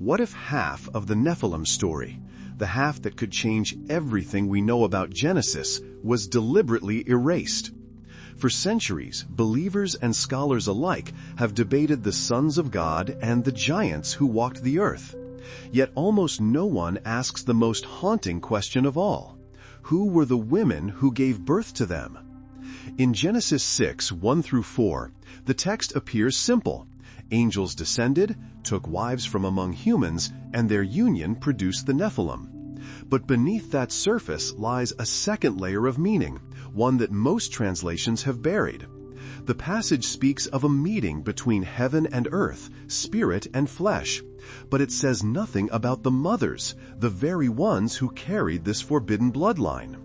What if half of the Nephilim story, the half that could change everything we know about Genesis, was deliberately erased? For centuries, believers and scholars alike have debated the sons of God and the giants who walked the earth. Yet almost no one asks the most haunting question of all: who were the women who gave birth to them? In Genesis 6, 1-4, the text appears simple. Angels descended, took wives from among humans, and their union produced the Nephilim. But beneath that surface lies a second layer of meaning, one that most translations have buried. The passage speaks of a meeting between heaven and earth, spirit and flesh, but it says nothing about the mothers, the very ones who carried this forbidden bloodline.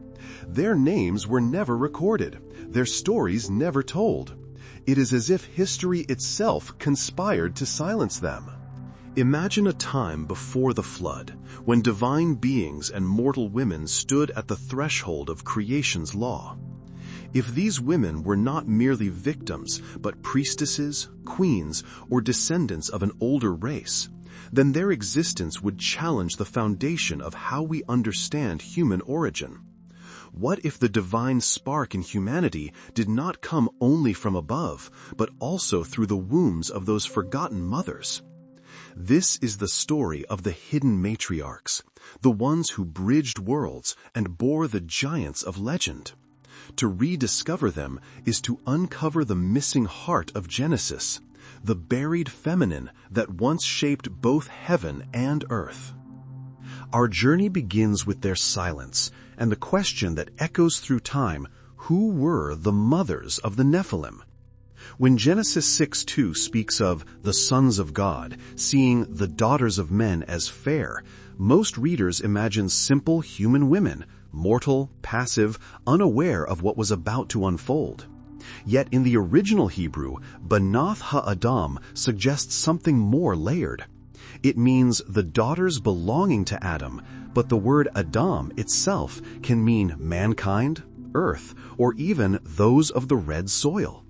Their names were never recorded, their stories never told. It is as if history itself conspired to silence them. Imagine a time before the flood, when divine beings and mortal women stood at the threshold of creation's law. If these women were not merely victims, but priestesses, queens, or descendants of an older race, then their existence would challenge the foundation of how we understand human origin. What if the divine spark in humanity did not come only from above, but also through the wombs of those forgotten mothers? This is the story of the hidden matriarchs, the ones who bridged worlds and bore the giants of legend. To rediscover them is to uncover the missing heart of Genesis, the buried feminine that once shaped both heaven and earth. Our journey begins with their silence and the question that echoes through time: who were the mothers of the Nephilim? When Genesis 6:2 speaks of the sons of God, seeing the daughters of men as fair, most readers imagine simple human women, mortal, passive, unaware of what was about to unfold. Yet in the original Hebrew, Banath ha'Adam suggests something more layered. It means the daughters belonging to Adam, but the word Adam itself can mean mankind, earth, or even those of the red soil.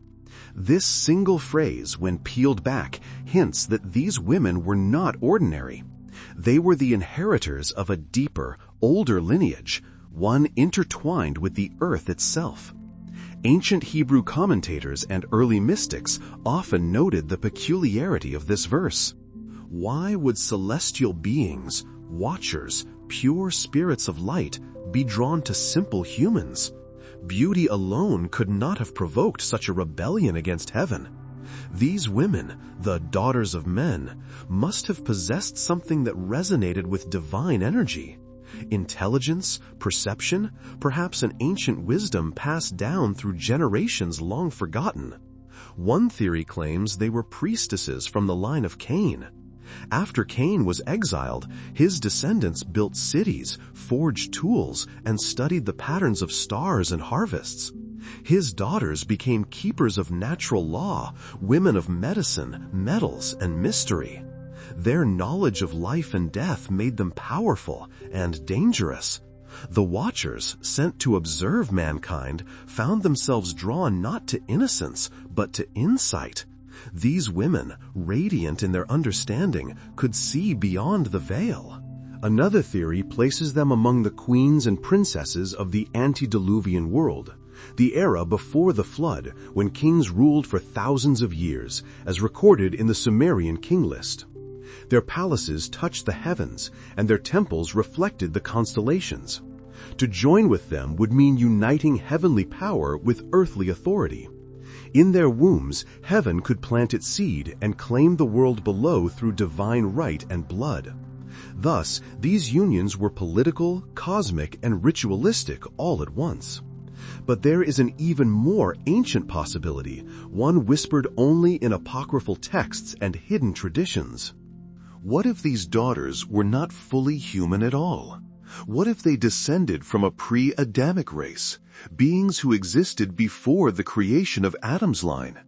This single phrase, when peeled back, hints that these women were not ordinary. They were the inheritors of a deeper, older lineage, one intertwined with the earth itself. Ancient Hebrew commentators and early mystics often noted the peculiarity of this verse. Why would celestial beings, watchers, pure spirits of light, be drawn to simple humans? Beauty alone could not have provoked such a rebellion against heaven. These women, the daughters of men, must have possessed something that resonated with divine energy. Intelligence, perception, perhaps an ancient wisdom passed down through generations long forgotten. One theory claims they were priestesses from the line of Cain. After Cain was exiled, his descendants built cities, forged tools, and studied the patterns of stars and harvests. His daughters became keepers of natural law, women of medicine, metals, and mystery. Their knowledge of life and death made them powerful and dangerous. The Watchers, sent to observe mankind, found themselves drawn not to innocence, but to insight. These women, radiant in their understanding, could see beyond the veil. Another theory places them among the queens and princesses of the antediluvian world, the era before the flood, when kings ruled for thousands of years, as recorded in the Sumerian king list. Their palaces touched the heavens, and their temples reflected the constellations. To join with them would mean uniting heavenly power with earthly authority. In their wombs, heaven could plant its seed and claim the world below through divine right and blood. Thus, these unions were political, cosmic, and ritualistic all at once. But there is an even more ancient possibility, one whispered only in apocryphal texts and hidden traditions. What if these daughters were not fully human at all? What if they descended from a pre-Adamic race, beings who existed before the creation of Adam's line?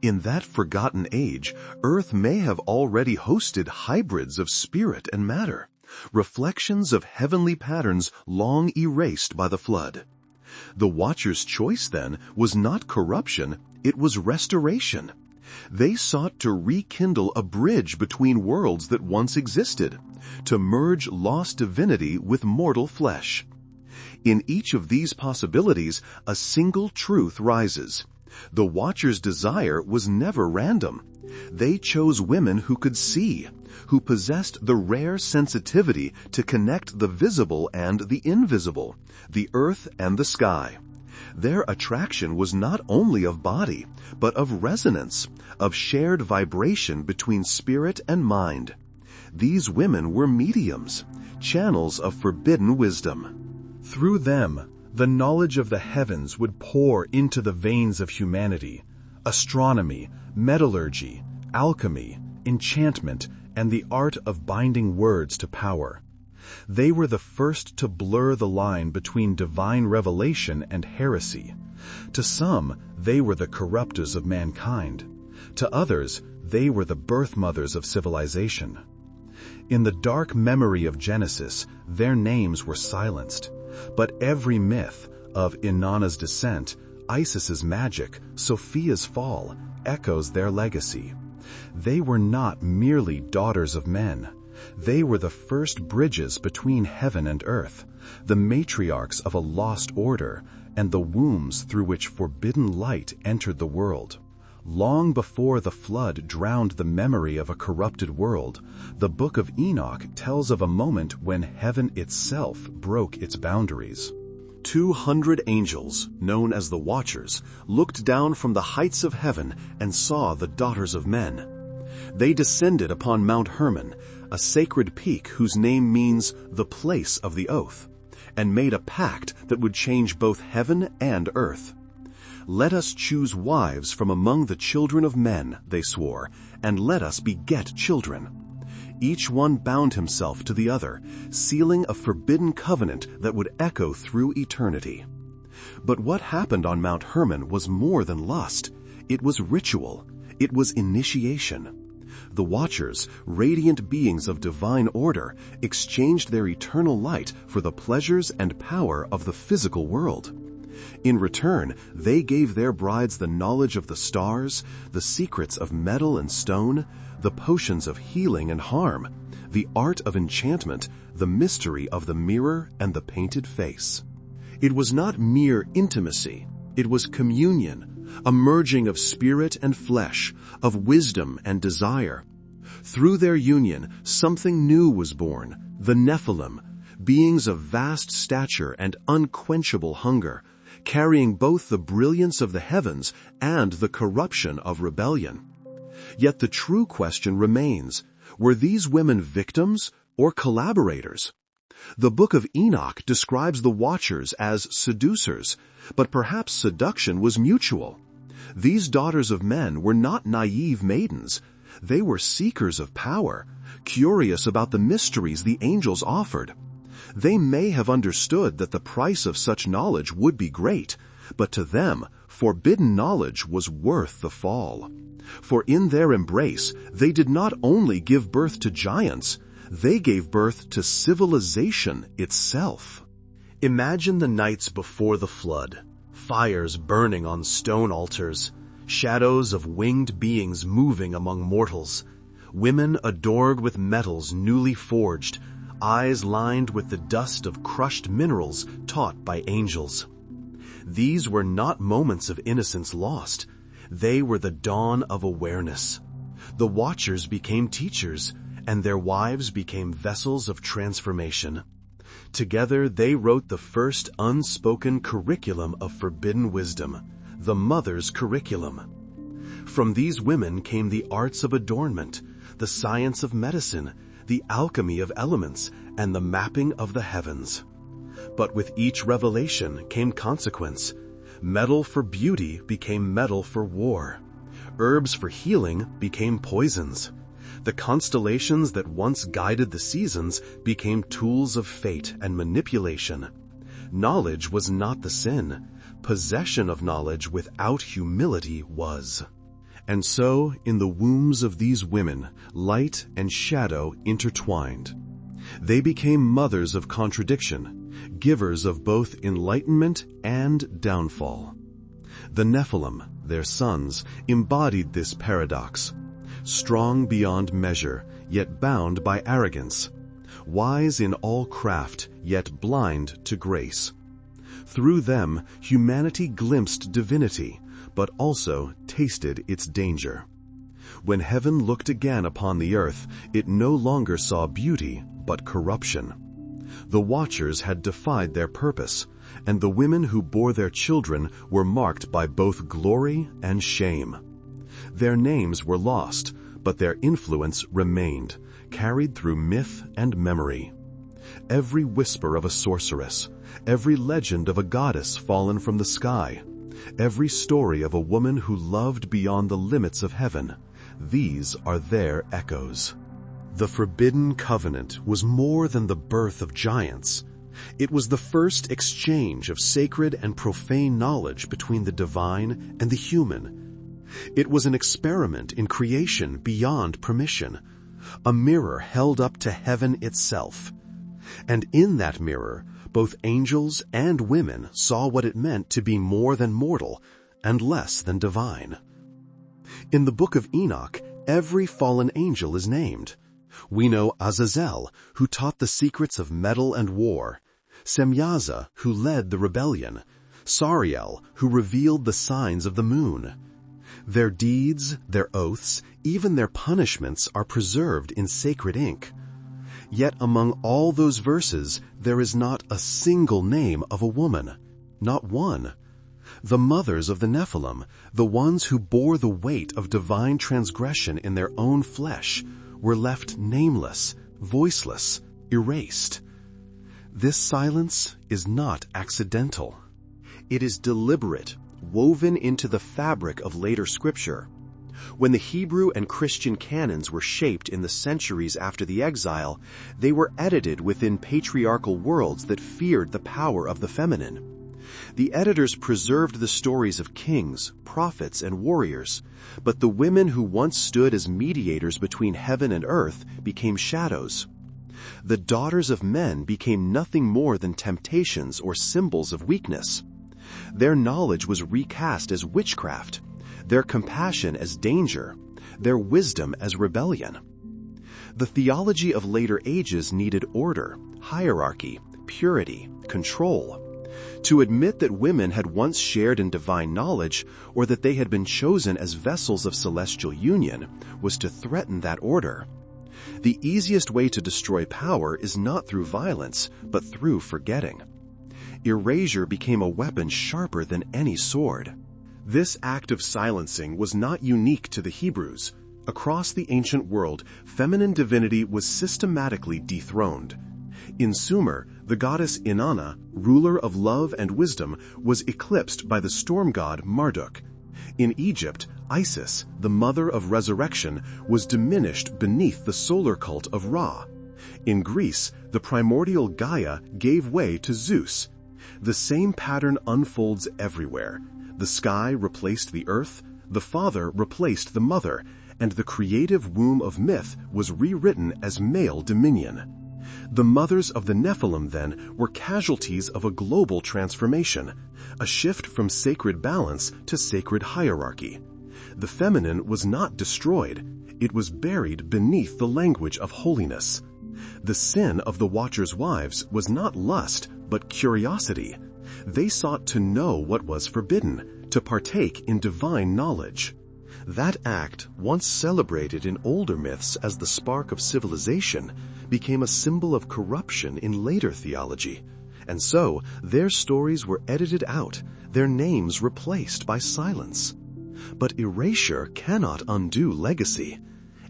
In that forgotten age, Earth may have already hosted hybrids of spirit and matter, reflections of heavenly patterns long erased by the flood. The Watcher's choice, then, was not corruption, it was restoration. They sought to rekindle a bridge between worlds that once existed, to merge lost divinity with mortal flesh. In each of these possibilities, a single truth rises. The Watchers' desire was never random. They chose women who could see, who possessed the rare sensitivity to connect the visible and the invisible, the earth and the sky. Their attraction was not only of body, but of resonance, of shared vibration between spirit and mind. These women were mediums, channels of forbidden wisdom. Through them, the knowledge of the heavens would pour into the veins of humanity. Astronomy, metallurgy, alchemy, enchantment, and the art of binding words to power. They were the first to blur the line between divine revelation and heresy. To some, they were the corruptors of mankind. To others, they were the birth mothers of civilization. In the dark memory of Genesis, their names were silenced. But every myth of Inanna's descent, Isis's magic, Sophia's fall, echoes their legacy. They were not merely daughters of men. They were the first bridges between heaven and earth, the matriarchs of a lost order, and the wombs through which forbidden light entered the world. Long before the flood drowned the memory of a corrupted world, the Book of Enoch tells of a moment when heaven itself broke its boundaries. 200 angels, known as the Watchers, looked down from the heights of heaven and saw the daughters of men. They descended upon Mount Hermon, a sacred peak whose name means the place of the oath, and made a pact that would change both heaven and earth. "Let us choose wives from among the children of men," they swore, "and let us beget children." Each one bound himself to the other, sealing a forbidden covenant that would echo through eternity. But what happened on Mount Hermon was more than lust. It was ritual. It was initiation. The Watchers, radiant beings of divine order, exchanged their eternal light for the pleasures and power of the physical world. In return, they gave their brides the knowledge of the stars, the secrets of metal and stone, the potions of healing and harm, the art of enchantment, the mystery of the mirror and the painted face. It was not mere intimacy. It was communion, a merging of spirit and flesh, of wisdom and desire. Through their union, something new was born, the Nephilim, beings of vast stature and unquenchable hunger, carrying both the brilliance of the heavens and the corruption of rebellion. Yet the true question remains, were these women victims or collaborators? The Book of Enoch describes the Watchers as seducers, but perhaps seduction was mutual. These daughters of men were not naive maidens. They were seekers of power, curious about the mysteries the angels offered. They may have understood that the price of such knowledge would be great, but to them, forbidden knowledge was worth the fall. For in their embrace, they did not only give birth to giants, they gave birth to civilization itself. Imagine the nights before the flood, fires burning on stone altars, shadows of winged beings moving among mortals, women adored with metals newly forged, eyes lined with the dust of crushed minerals taught by angels. These were not moments of innocence lost. They were the dawn of awareness. The Watchers became teachers, and their wives became vessels of transformation. Together they wrote the first unspoken curriculum of forbidden wisdom, the Mother's Curriculum. From these women came the arts of adornment, the science of medicine, the alchemy of elements, and the mapping of the heavens. But with each revelation came consequence. Metal for beauty became metal for war. Herbs for healing became poisons. The constellations that once guided the seasons became tools of fate and manipulation. Knowledge was not the sin. Possession of knowledge without humility was. And so, in the wombs of these women, light and shadow intertwined. They became mothers of contradiction, givers of both enlightenment and downfall. The Nephilim, their sons, embodied this paradox. Strong beyond measure, yet bound by arrogance. Wise in all craft, yet blind to grace. Through them, humanity glimpsed divinity, but also tasted its danger. When heaven looked again upon the earth, it no longer saw beauty, but corruption. The watchers had defied their purpose, and the women who bore their children were marked by both glory and shame. Their names were lost, but their influence remained, carried through myth and memory. Every whisper of a sorceress, every legend of a goddess fallen from the sky, every story of a woman who loved beyond the limits of heaven, these are their echoes. The Forbidden Covenant was more than the birth of giants. It was the first exchange of sacred and profane knowledge between the divine and the human. It was an experiment in creation beyond permission, a mirror held up to heaven itself. And in that mirror, both angels and women saw what it meant to be more than mortal and less than divine. In the Book of Enoch, every fallen angel is named. We know Azazel, who taught the secrets of metal and war, Semyaza, who led the rebellion, Sariel, who revealed the signs of the moon. Their deeds, their oaths, even their punishments are preserved in sacred ink. Yet among all those verses, there is not a single name of a woman, not one. The mothers of the Nephilim, the ones who bore the weight of divine transgression in their own flesh, were left nameless, voiceless, erased. This silence is not accidental. It is deliberate, woven into the fabric of later scripture. When the Hebrew and Christian canons were shaped in the centuries after the exile, they were edited within patriarchal worlds that feared the power of the feminine. The editors preserved the stories of kings, prophets, and warriors, but the women who once stood as mediators between heaven and earth became shadows. The daughters of men became nothing more than temptations or symbols of weakness. Their knowledge was recast as witchcraft, their compassion as danger, their wisdom as rebellion. The theology of later ages needed order, hierarchy, purity, control. To admit that women had once shared in divine knowledge, or that they had been chosen as vessels of celestial union, was to threaten that order. The easiest way to destroy power is not through violence, but through forgetting. Erasure became a weapon sharper than any sword. This act of silencing was not unique to the Hebrews. Across the ancient world, feminine divinity was systematically dethroned. In Sumer, the goddess Inanna, ruler of love and wisdom, was eclipsed by the storm god Marduk. In Egypt, Isis, the mother of resurrection, was diminished beneath the solar cult of Ra. In Greece, the primordial Gaia gave way to Zeus. The same pattern unfolds everywhere. The sky replaced the earth, the father replaced the mother, and the creative womb of myth was rewritten as male dominion. The mothers of the Nephilim, then, were casualties of a global transformation, a shift from sacred balance to sacred hierarchy. The feminine was not destroyed, it was buried beneath the language of holiness. The sin of the Watchers' wives was not lust, but curiosity. They sought to know what was forbidden, to partake in divine knowledge. That act, once celebrated in older myths as the spark of civilization, became a symbol of corruption in later theology. And so, their stories were edited out, their names replaced by silence. But erasure cannot undo legacy.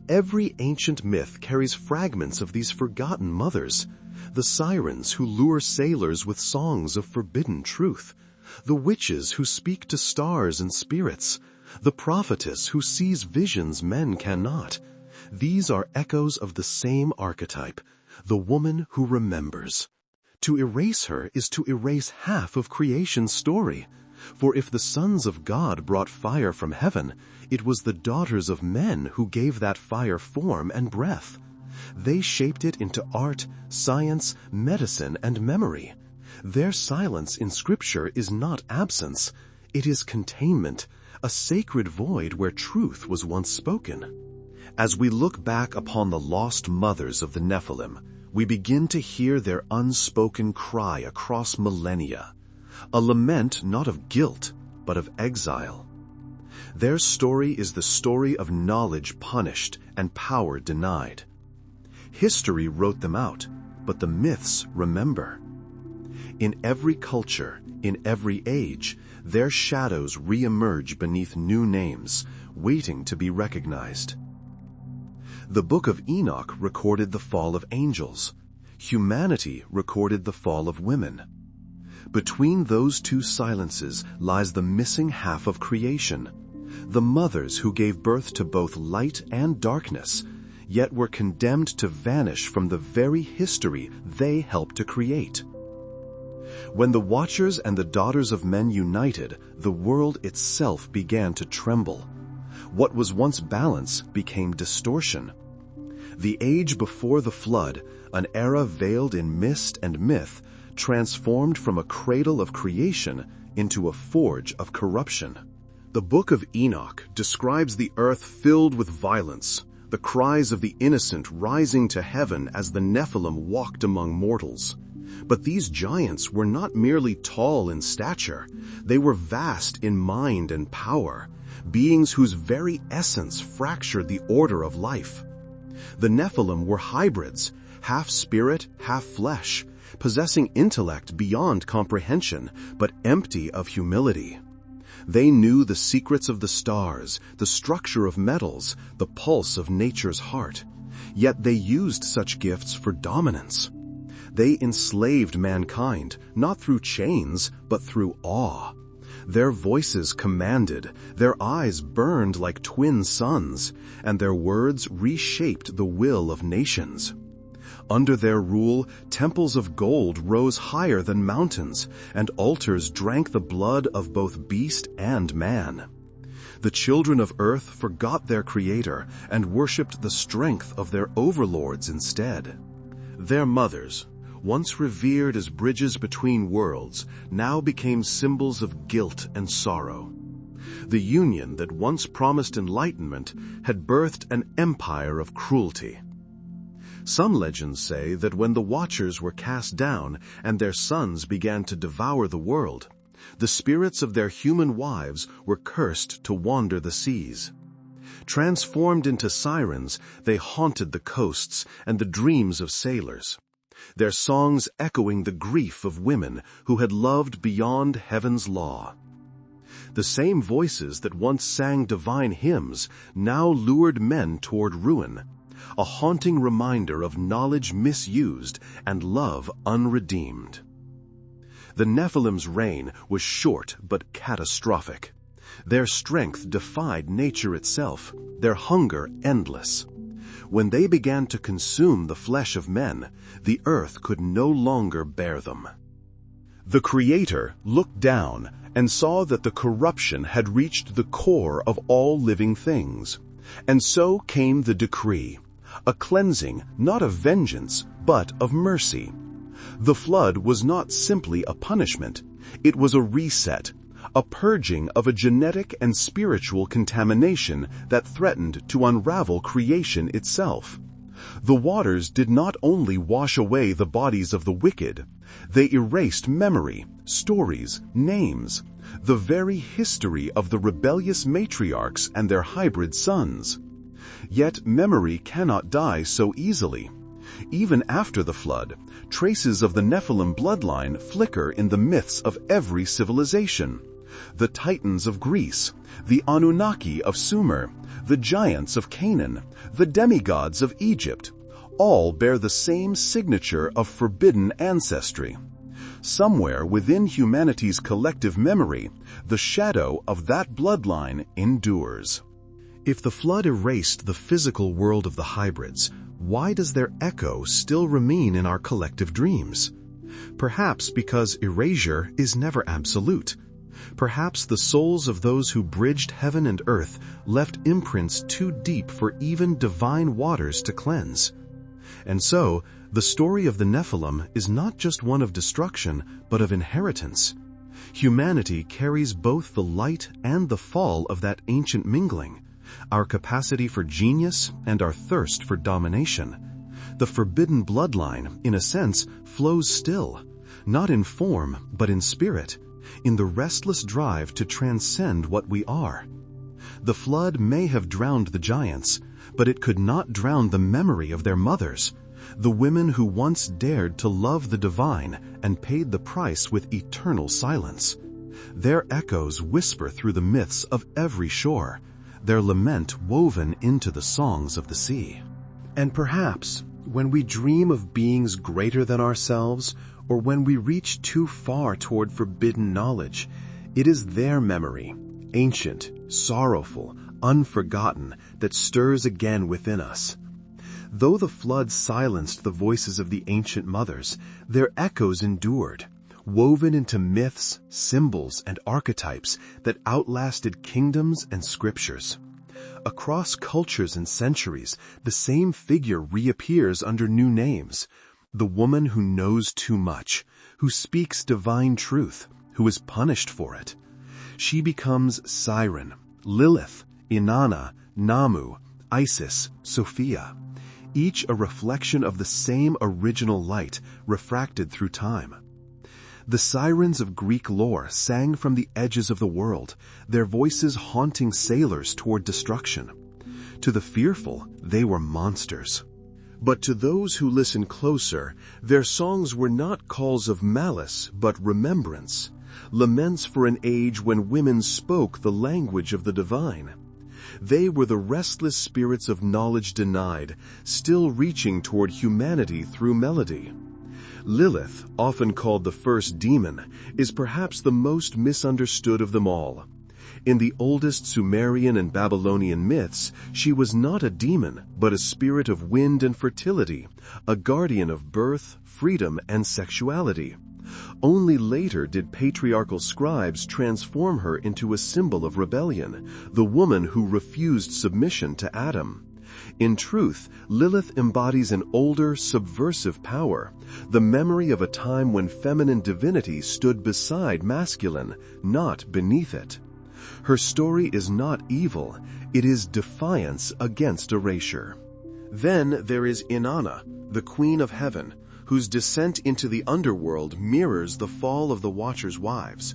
Every ancient myth carries fragments of these forgotten mothers. The sirens who lure sailors with songs of forbidden truth. The witches who speak to stars and spirits. The prophetess who sees visions men cannot. These are echoes of the same archetype, the woman who remembers. To erase her is to erase half of creation's story. For if the sons of God brought fire from heaven, it was the daughters of men who gave that fire form and breath. They shaped it into art, science, medicine, and memory. Their silence in Scripture is not absence. It is containment, a sacred void where truth was once spoken. As we look back upon the lost mothers of the Nephilim, we begin to hear their unspoken cry across millennia, a lament not of guilt, but of exile. Their story is the story of knowledge punished and power denied. History wrote them out, but the myths remember. In every culture, in every age, their shadows re-emerge beneath new names, waiting to be recognized. The Book of Enoch recorded the fall of angels. Humanity recorded the fall of women. Between those two silences lies the missing half of creation, the mothers who gave birth to both light and darkness, yet were condemned to vanish from the very history they helped to create. When the Watchers and the daughters of men united, the world itself began to tremble. What was once balance became distortion. The age before the flood, an era veiled in mist and myth, transformed from a cradle of creation into a forge of corruption. The Book of Enoch describes the earth filled with violence, the cries of the innocent rising to heaven as the Nephilim walked among mortals. But these giants were not merely tall in stature, they were vast in mind and power, beings whose very essence fractured the order of life. The Nephilim were hybrids, half spirit, half flesh, possessing intellect beyond comprehension, but empty of humility. They knew the secrets of the stars, the structure of metals, the pulse of nature's heart. Yet they used such gifts for dominance. They enslaved mankind, not through chains, but through awe. Their voices commanded, their eyes burned like twin suns, and their words reshaped the will of nations. Under their rule, temples of gold rose higher than mountains, and altars drank the blood of both beast and man. The children of earth forgot their Creator and worshipped the strength of their overlords instead. Their mothers, once revered as bridges between worlds, now became symbols of guilt and sorrow. The union that once promised enlightenment had birthed an empire of cruelty. Some legends say that when the Watchers were cast down and their sons began to devour the world, the spirits of their human wives were cursed to wander the seas. Transformed into sirens, they haunted the coasts and the dreams of sailors, their songs echoing the grief of women who had loved beyond heaven's law. The same voices that once sang divine hymns now lured men toward ruin, a haunting reminder of knowledge misused and love unredeemed. The Nephilim's reign was short but catastrophic. Their strength defied nature itself, their hunger endless. When they began to consume the flesh of men, the earth could no longer bear them. The Creator looked down and saw that the corruption had reached the core of all living things. And so came the decree, a cleansing not of vengeance, but of mercy. The flood was not simply a punishment, it was a reset, a purging of a genetic and spiritual contamination that threatened to unravel creation itself. The waters did not only wash away the bodies of the wicked, they erased memory, stories, names, the very history of the rebellious matriarchs and their hybrid sons. Yet memory cannot die so easily. Even after the flood, traces of the Nephilim bloodline flicker in the myths of every civilization. The Titans of Greece, the Anunnaki of Sumer, the giants of Canaan, the demigods of Egypt, all bear the same signature of forbidden ancestry. Somewhere within humanity's collective memory, the shadow of that bloodline endures. If the flood erased the physical world of the hybrids, why does their echo still remain in our collective dreams? Perhaps because erasure is never absolute. Perhaps the souls of those who bridged heaven and earth left imprints too deep for even divine waters to cleanse. And so, the story of the Nephilim is not just one of destruction, but of inheritance. Humanity carries both the light and the fall of that ancient mingling, our capacity for genius and our thirst for domination. The forbidden bloodline, in a sense, flows still, not in form but in spirit, in the restless drive to transcend what we are. The flood may have drowned the giants, but it could not drown the memory of their mothers, the women who once dared to love the divine and paid the price with eternal silence. Their echoes whisper through the myths of every shore, their lament woven into the songs of the sea. And perhaps, when we dream of beings greater than ourselves, or when we reach too far toward forbidden knowledge, it is their memory, ancient, sorrowful, unforgotten, that stirs again within us. Though the flood silenced the voices of the ancient mothers, their echoes endured, woven into myths, symbols, and archetypes that outlasted kingdoms and scriptures. Across cultures and centuries, the same figure reappears under new names. The woman who knows too much, who speaks divine truth, who is punished for it. She becomes Siren, Lilith, Inanna, Namu, Isis, Sophia, each a reflection of the same original light refracted through time. The sirens of Greek lore sang from the edges of the world, their voices haunting sailors toward destruction. To the fearful, they were monsters. But to those who listen closer, their songs were not calls of malice, but remembrance, laments for an age when women spoke the language of the divine. They were the restless spirits of knowledge denied, still reaching toward humanity through melody. Lilith, often called the first demon, is perhaps the most misunderstood of them all. In the oldest Sumerian and Babylonian myths, she was not a demon, but a spirit of wind and fertility, a guardian of birth, freedom, and sexuality. Only later did patriarchal scribes transform her into a symbol of rebellion, the woman who refused submission to Adam. In truth, Lilith embodies an older, subversive power, the memory of a time when feminine divinity stood beside masculine, not beneath it. Her story is not evil, it is defiance against erasure. Then there is Inanna, the Queen of Heaven, whose descent into the underworld mirrors the fall of the Watcher's wives.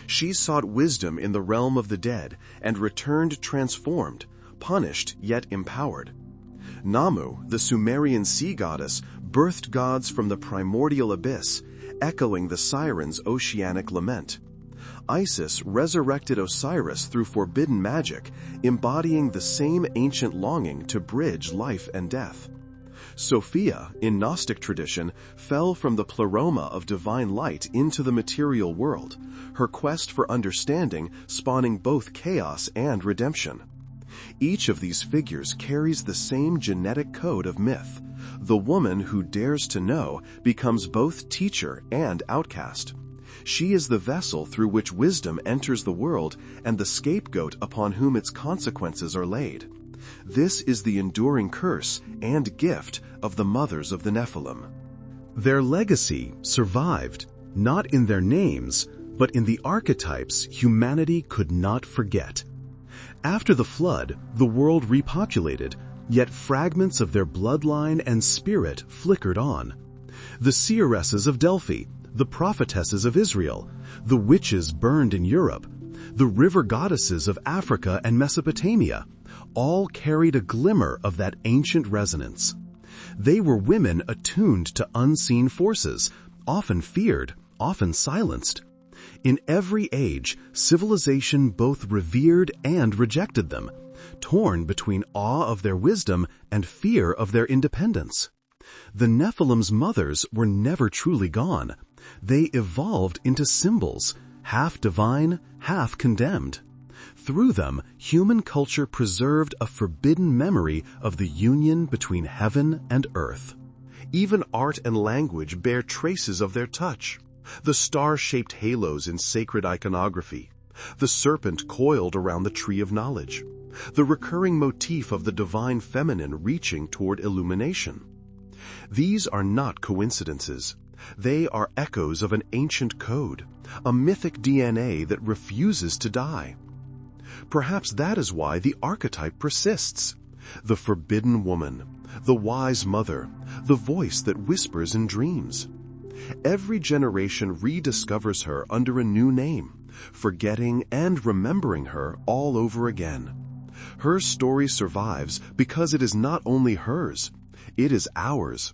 She sought wisdom in the realm of the dead and returned transformed, punished yet empowered. Namu, the Sumerian sea goddess, birthed gods from the primordial abyss, echoing the sirens' oceanic lament. Isis resurrected Osiris through forbidden magic, embodying the same ancient longing to bridge life and death. Sophia, in Gnostic tradition, fell from the pleroma of divine light into the material world, her quest for understanding spawning both chaos and redemption. Each of these figures carries the same genetic code of myth. The woman who dares to know becomes both teacher and outcast. She is the vessel through which wisdom enters the world and the scapegoat upon whom its consequences are laid. This is the enduring curse and gift of the mothers of the Nephilim. Their legacy survived, not in their names, but in the archetypes humanity could not forget. After the flood, the world repopulated, yet fragments of their bloodline and spirit flickered on. The seeresses of Delphi, the prophetesses of Israel, the witches burned in Europe, the river goddesses of Africa and Mesopotamia, all carried a glimmer of that ancient resonance. They were women attuned to unseen forces, often feared, often silenced. In every age, civilization both revered and rejected them, torn between awe of their wisdom and fear of their independence. The Nephilim's mothers were never truly gone. They evolved into symbols, half divine, half condemned. Through them, human culture preserved a forbidden memory of the union between heaven and earth. Even art and language bear traces of their touch. The star-shaped halos in sacred iconography, the serpent coiled around the tree of knowledge, the recurring motif of the divine feminine reaching toward illumination. These are not coincidences. They are echoes of an ancient code, a mythic DNA that refuses to die. Perhaps that is why the archetype persists. The forbidden woman, the wise mother, the voice that whispers in dreams. Every generation rediscovers her under a new name, forgetting and remembering her all over again. Her story survives because it is not only hers, it is ours.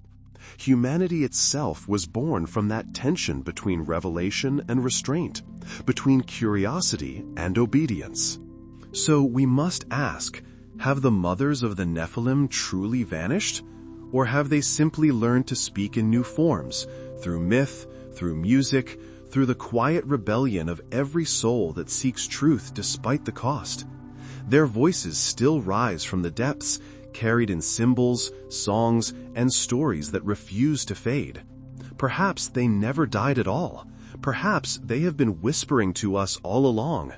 Humanity itself was born from that tension between revelation and restraint, between curiosity and obedience. So we must ask, have the mothers of the Nephilim truly vanished? Or have they simply learned to speak in new forms, through myth, through music, through the quiet rebellion of every soul that seeks truth despite the cost? Their voices still rise from the depths, carried in symbols, songs, and stories that refuse to fade. Perhaps they never died at all. Perhaps they have been whispering to us all along.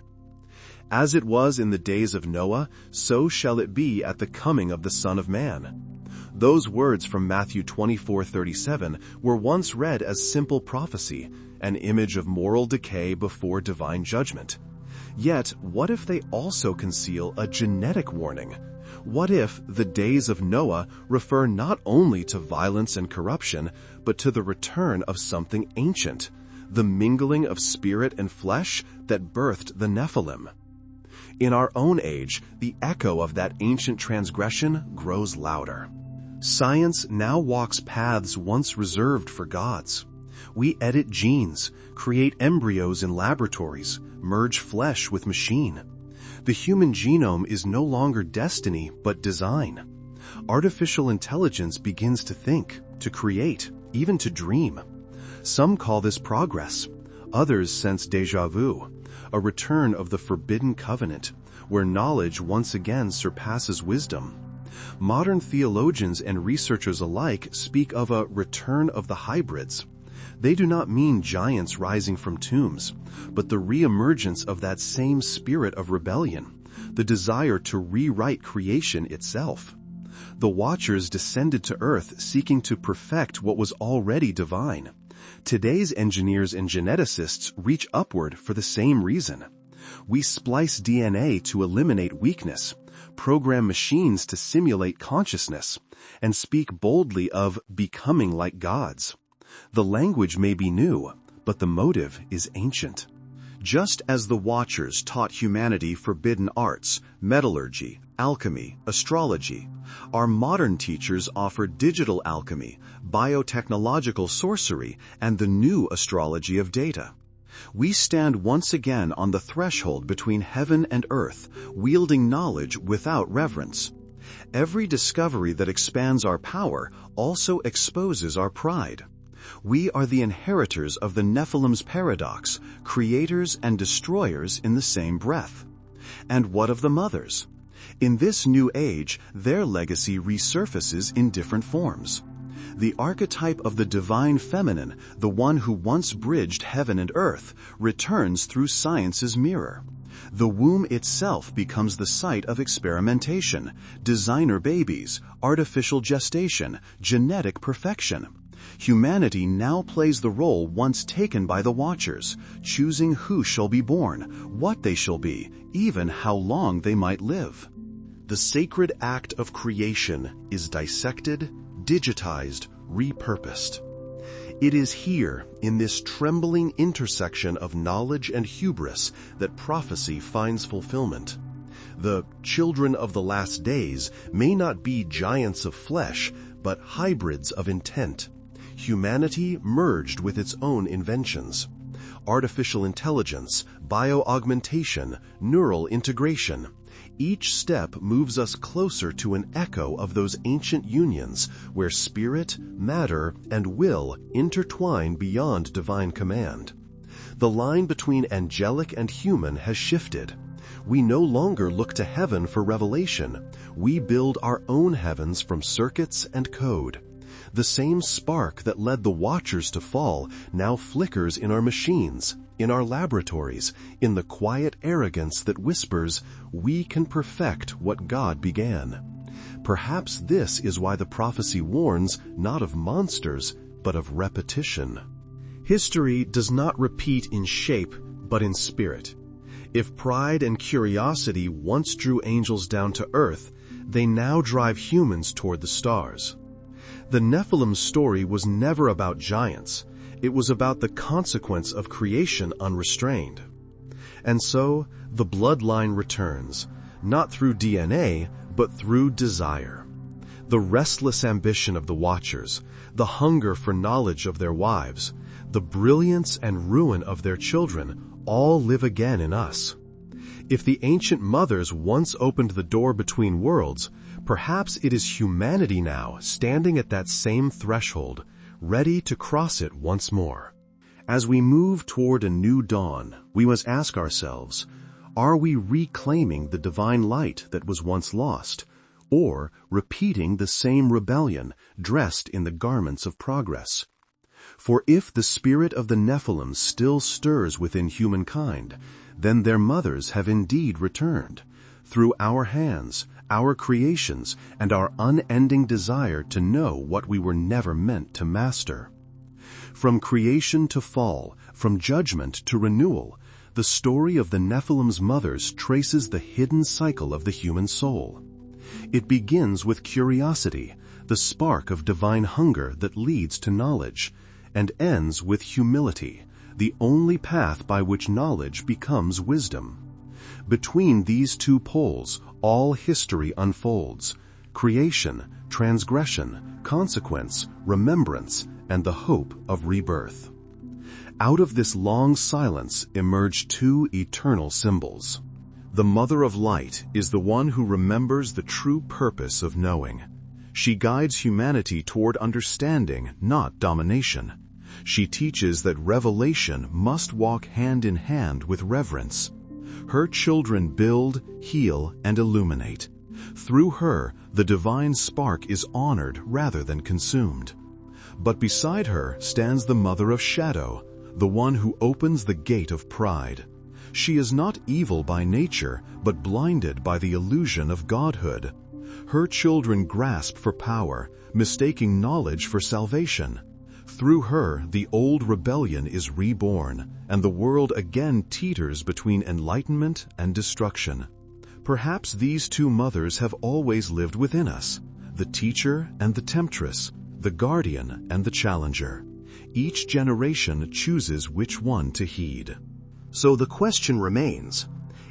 As it was in the days of Noah, so shall it be at the coming of the Son of Man. Those words from Matthew 24:37 were once read as simple prophecy, an image of moral decay before divine judgment. Yet, what if they also conceal a genetic warning? What if the days of Noah refer not only to violence and corruption, but to the return of something ancient, the mingling of spirit and flesh that birthed the Nephilim? In our own age, the echo of that ancient transgression grows louder. Science now walks paths once reserved for gods. We edit genes, create embryos in laboratories, merge flesh with machine. The human genome is no longer destiny, but design. Artificial intelligence begins to think, to create, even to dream. Some call this progress. Others sense déjà vu, a return of the forbidden covenant, where knowledge once again surpasses wisdom. Modern theologians and researchers alike speak of a return of the hybrids. They do not mean giants rising from tombs, but the reemergence of that same spirit of rebellion, the desire to rewrite creation itself. The Watchers descended to earth seeking to perfect what was already divine. Today's engineers and geneticists reach upward for the same reason. We splice DNA to eliminate weakness, program machines to simulate consciousness, and speak boldly of becoming like gods. The language may be new, but the motive is ancient. Just as the Watchers taught humanity forbidden arts, metallurgy, alchemy, astrology, our modern teachers offer digital alchemy, biotechnological sorcery, and the new astrology of data. We stand once again on the threshold between heaven and earth, wielding knowledge without reverence. Every discovery that expands our power also exposes our pride. We are the inheritors of the Nephilim's paradox, creators and destroyers in the same breath. And what of the mothers? In this new age, their legacy resurfaces in different forms. The archetype of the divine feminine, the one who once bridged heaven and earth, returns through science's mirror. The womb itself becomes the site of experimentation, designer babies, artificial gestation, genetic perfection. Humanity now plays the role once taken by the Watchers, choosing who shall be born, what they shall be, even how long they might live. The sacred act of creation is dissected, digitized, repurposed. It is here, in this trembling intersection of knowledge and hubris, that prophecy finds fulfillment. The children of the last days may not be giants of flesh, but hybrids of intent. Humanity merged with its own inventions. Artificial intelligence, bioaugmentation, neural integration. Each step moves us closer to an echo of those ancient unions where spirit, matter, and will intertwine beyond divine command. The line between angelic and human has shifted. We no longer look to heaven for revelation. We build our own heavens from circuits and code. The same spark that led the Watchers to fall now flickers in our machines, in our laboratories, in the quiet arrogance that whispers, "We can perfect what God began." Perhaps this is why the prophecy warns not of monsters, but of repetition. History does not repeat in shape, but in spirit. If pride and curiosity once drew angels down to earth, they now drive humans toward the stars. The Nephilim story was never about giants. It was about the consequence of creation unrestrained. And so, the bloodline returns, not through DNA, but through desire. The restless ambition of the Watchers, the hunger for knowledge of their wives, the brilliance and ruin of their children all live again in us. If the ancient mothers once opened the door between worlds, perhaps it is humanity now standing at that same threshold, ready to cross it once more. As we move toward a new dawn, we must ask ourselves, are we reclaiming the divine light that was once lost, or repeating the same rebellion dressed in the garments of progress? For if the spirit of the Nephilim still stirs within humankind, then their mothers have indeed returned, through our hands, our creations, and our unending desire to know what we were never meant to master. From creation to fall, from judgment to renewal, the story of the Nephilim's mothers traces the hidden cycle of the human soul. It begins with curiosity, the spark of divine hunger that leads to knowledge, and ends with humility, the only path by which knowledge becomes wisdom. Between these two poles, all history unfolds: creation, transgression, consequence, remembrance, and the hope of rebirth. Out of this long silence emerge two eternal symbols. The Mother of Light is the one who remembers the true purpose of knowing. She guides humanity toward understanding, not domination. She teaches that revelation must walk hand in hand with reverence. Her children build, heal, and illuminate. Through her, the divine spark is honored rather than consumed. But beside her stands the Mother of Shadow, the one who opens the gate of pride. She is not evil by nature, but blinded by the illusion of godhood. Her children grasp for power, mistaking knowledge for salvation. Through her, the old rebellion is reborn, and the world again teeters between enlightenment and destruction. Perhaps these two mothers have always lived within us, the teacher and the temptress, the guardian and the challenger. Each generation chooses which one to heed. So the question remains,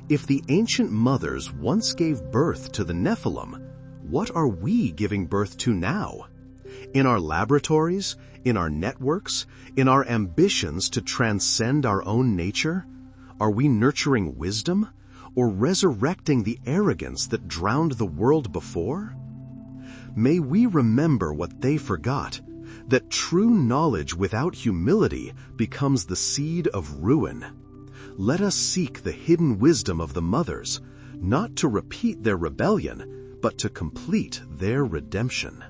if the ancient mothers once gave birth to the Nephilim, what are we giving birth to now? In our laboratories, in our networks, in our ambitions to transcend our own nature? Are we nurturing wisdom, or resurrecting the arrogance that drowned the world before? May we remember what they forgot, that true knowledge without humility becomes the seed of ruin. Let us seek the hidden wisdom of the mothers, not to repeat their rebellion, but to complete their redemption.